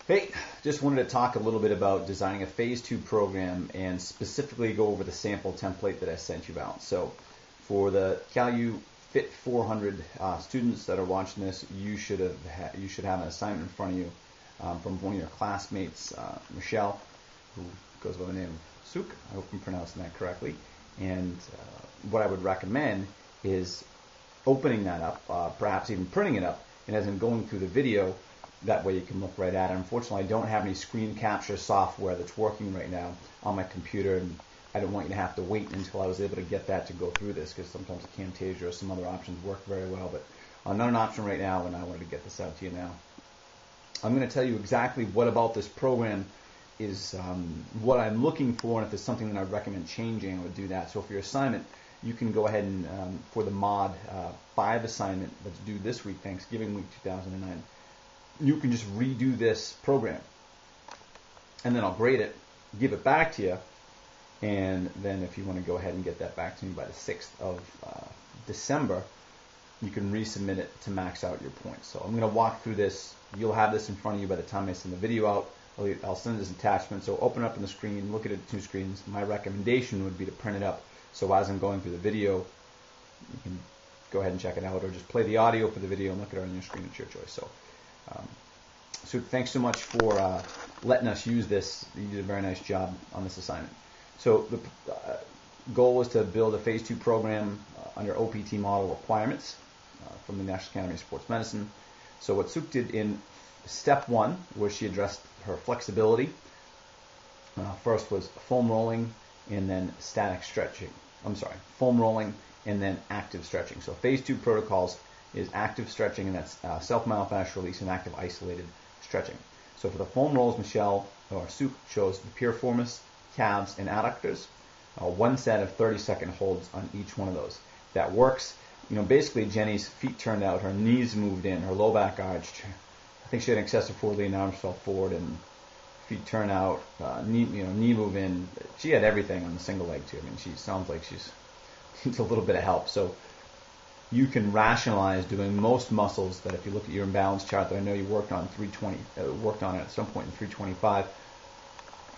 Hey, just wanted to talk a little bit about designing a Phase 2 program and specifically go over the sample template that I sent you out. So for the CalU FITT 400 students that are watching this, you should have an assignment in front of you from one of your classmates, Michelle, who goes by the name of Suk. I hope I'm pronouncing that correctly. And what I would recommend is opening that up, perhaps even printing it up, and as in going through the video. That way you can look right at it. Unfortunately, I don't have any screen capture software that's working right now on my computer, and I don't want you to have to wait until I was able to get that to go through this, because sometimes the Camtasia or some other options work very well, but not an option right now, and I wanted to get this out to you now. I'm going to tell you exactly what about this program is what I'm looking for, and if there's something that I'd recommend changing, I would do that. So for your assignment, you can go ahead and, for the Mod 5 assignment that's due this week, Thanksgiving week 2009, you can just redo this program, and then I'll grade it, give it back to you, and then if you want to go ahead and get that back to me by the 6th of December, you can resubmit it to max out your points. So I'm going to walk through this. You'll have this in front of you by the time I send the video out. I'll send this attachment, so open up on the screen, look at it 2 screens. My recommendation would be to print it up, so as I'm going through the video, you can go ahead and check it out, or just play the audio for the video and look at it on your screen. It's your choice. So thanks so much for letting us use this. You did a very nice job on this assignment. So the goal was to build a Phase 2 program under OPT model requirements from the National Academy of Sports Medicine. So what Suk did in step 1, where she addressed her flexibility, first was foam rolling and then static stretching. Foam rolling and then active stretching. So Phase 2 protocols is active stretching, and that's self-myofascial release, and active isolated stretching. So for the foam rolls, Michelle or Suk chose the piriformis, calves, and adductors. One set of 30-second holds on each one of those. That works. Basically Jenny's feet turned out, her knees moved in, her low back arched. I think she had an excessive forward lean, arms fell forward, and feet turn out, knee move in. She had everything on the single leg too. I mean, she sounds like she's needs a little bit of help. So you can rationalize doing most muscles that, if you look at your imbalance chart that I know you worked on it at some point in 325,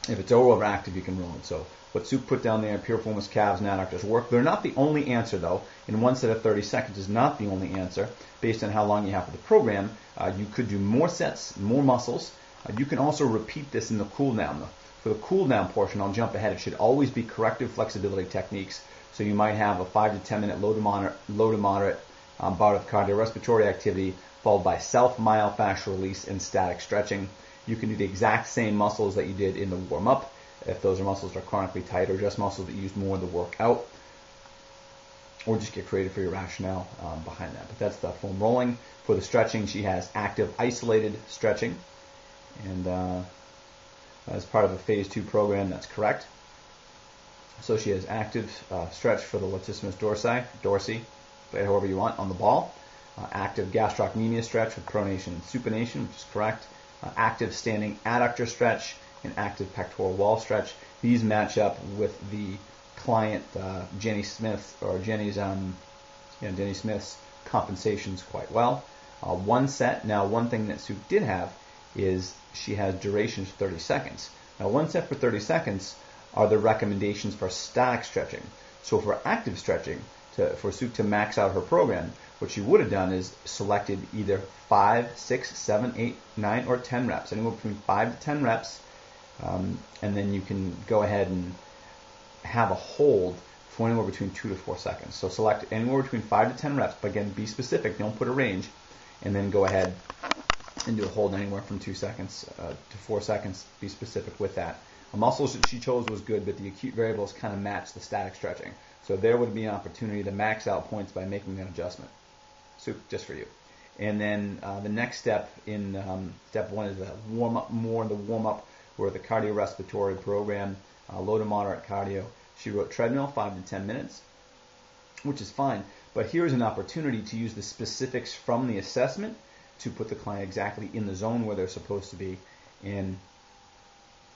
if it's overactive, you can roll it. So what Suk put down there, piriformis, calves, and adductors work. They're not the only answer, though. In one set of 30 seconds is not the only answer. Based on how long you have for the program, you could do more sets, more muscles. You can also repeat this in the cooldown. For the cooldown portion, I'll jump ahead. It should always be corrective flexibility techniques. So you might have a 5 to 10 minute low to moderate bout of cardiorespiratory activity, followed by self-myofascial release and static stretching. You can do the exact same muscles that you did in the warm-up, if those are muscles that are chronically tight, or just muscles that you use more in the workout, or just get creative for your rationale behind that. But that's the foam rolling. For the stretching, she has active isolated stretching, and as part of a Phase 2 program, that's correct. So she has active stretch for the latissimus dorsi, play it however you want, on the ball. Active gastrocnemius stretch with pronation and supination, which is correct. Active standing adductor stretch and active pectoral wall stretch. These match up with the client Jenny Smith's compensations quite well. One set. Now, one thing that Suk did have is she has durations 30 seconds. Now, one set for 30 seconds are the recommendations for static stretching. So for active stretching, for Suk to max out her program, what she would have done is selected either 5, 6, 7, 8, 9, or 10 reps, anywhere between 5 to 10 reps, and then you can go ahead and have a hold for anywhere between 2 to 4 seconds. So select anywhere between 5 to 10 reps, but again, be specific, don't put a range, and then go ahead and do a hold anywhere from 2 seconds to 4 seconds. Be specific with that. The muscles that she chose was good, but the acute variables kind of match the static stretching. So there would be an opportunity to max out points by making that adjustment. So just for you. And then the next step in step 1 is the warm-up, where the cardiorespiratory program, low to moderate cardio. She wrote treadmill, 5 to 10 minutes, which is fine. But here's an opportunity to use the specifics from the assessment to put the client exactly in the zone where they're supposed to be. And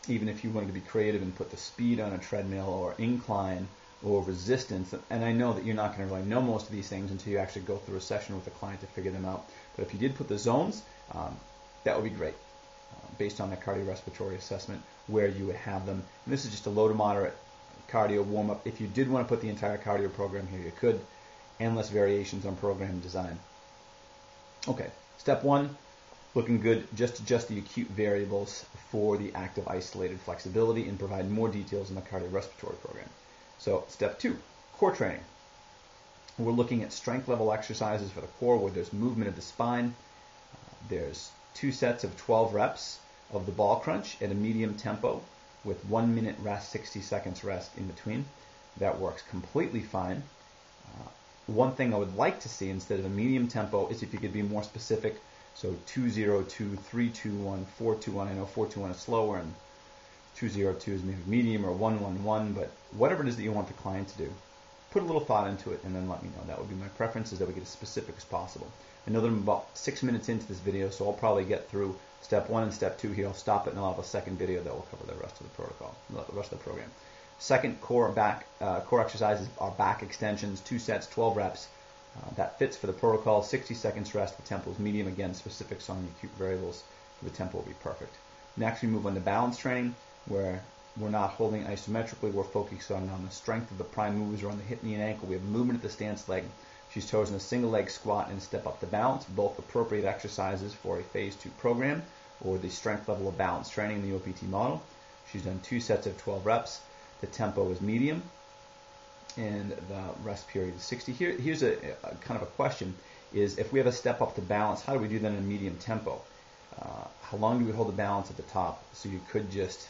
even if you wanted to be creative and put the speed on a treadmill or incline or resistance, and I know that you're not going to really know most of these things until you actually go through a session with the client to figure them out. But if you did put the zones, that would be great. based on the cardiorespiratory assessment where you would have them. And this is just a low to moderate cardio warm-up. If you did want to put the entire cardio program here, you could. Endless variations on program design. Okay, step 1, looking good. Just adjust the acute variables for the active isolated flexibility and provide more details in the cardiorespiratory program. So step 2, core training. We're looking at strength level exercises for the core where there's movement of the spine. There's 2 sets of 12 reps of the ball crunch at a medium tempo with 1 minute rest, 60 seconds rest in between. That works completely fine. One thing I would like to see instead of a medium tempo is if you could be more specific. So 2-0-2, 3-2-1, 4-2-1. I know 4-2-1 is slower and 2-0-2 is maybe medium or 1-1-1, but whatever it is that you want the client to do, put a little thought into it and then let me know. That would be my preference, is that we get as specific as possible. I know that I'm about 6 minutes into this video, so I'll probably get through step 1 and step 2 here. I'll stop it and I'll have a second video that will cover the rest of the protocol, the rest of the program. Second core exercises are back extensions, 2 sets, 12 reps. That fits for the protocol. 60 seconds rest. The tempo is medium. Again, specifics on the acute variables for the tempo will be perfect. Next, we move on to balance training, where we're not holding isometrically. We're focusing on the strength of the prime movers or on the hip, knee, and ankle. We have movement at the stance leg. She's chosen a single leg squat and step up to balance, both appropriate exercises for a phase 2 program or the strength level of balance training in the OPT model. She's done 2 sets of 12 reps. The tempo is medium, and the rest period is 60. Here's a kind of a question, is if we have a step up to balance, how do we do that in a medium tempo? How long do we hold the balance at the top? So you could just,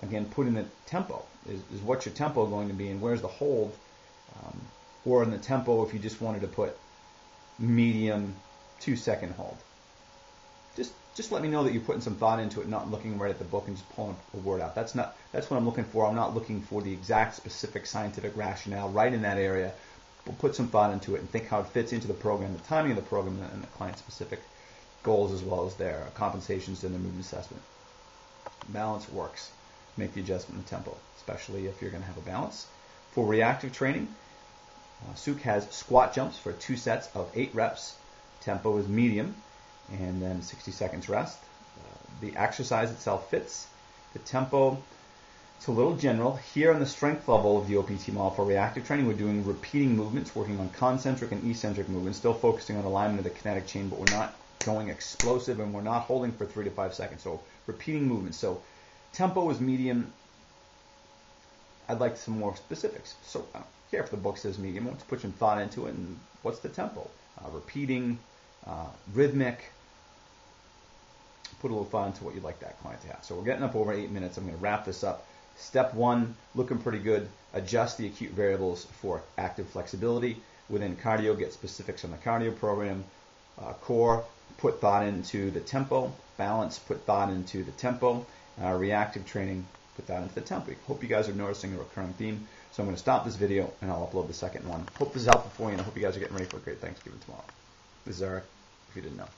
again, put in the tempo. Is what's your tempo going to be, and where's the hold? Or in the tempo, if you just wanted to put medium 2-second hold. Just let me know that you're putting some thought into it, not looking right at the book and just pulling a word out. That's what I'm looking for. I'm not looking for the exact specific scientific rationale right in that area. We'll put some thought into it and think how it fits into the program, the timing of the program, and the client-specific goals as well as their compensations and their movement assessment. Balance works. Make the adjustment in tempo, especially if you're going to have a balance. For reactive training, Suk has squat jumps for 2 sets of 8 reps. Tempo is medium, and then 60 seconds rest. The exercise itself fits. The tempo, it's a little general. Here on the strength level of the OPT model for reactive training, we're doing repeating movements, working on concentric and eccentric movements, still focusing on alignment of the kinetic chain, but we're not going explosive and we're not holding for 3 to 5 seconds. So repeating movements. So tempo is medium. I'd like some more specifics. So I don't care if the book says medium. Let's put some thought into it. And what's the tempo? Repeating, rhythmic. Put a little thought into what you'd like that client to have. So we're getting up over 8 minutes. I'm going to wrap this up. Step 1, looking pretty good. Adjust the acute variables for active flexibility. Within cardio, get specifics on the cardio program. Core, put thought into the tempo. Balance, put thought into the tempo. Reactive training, put that into the tempo. Hope you guys are noticing a recurring theme. So I'm going to stop this video and I'll upload the second one. Hope this is helpful for you, and I hope you guys are getting ready for a great Thanksgiving tomorrow. This is Eric, if you didn't know.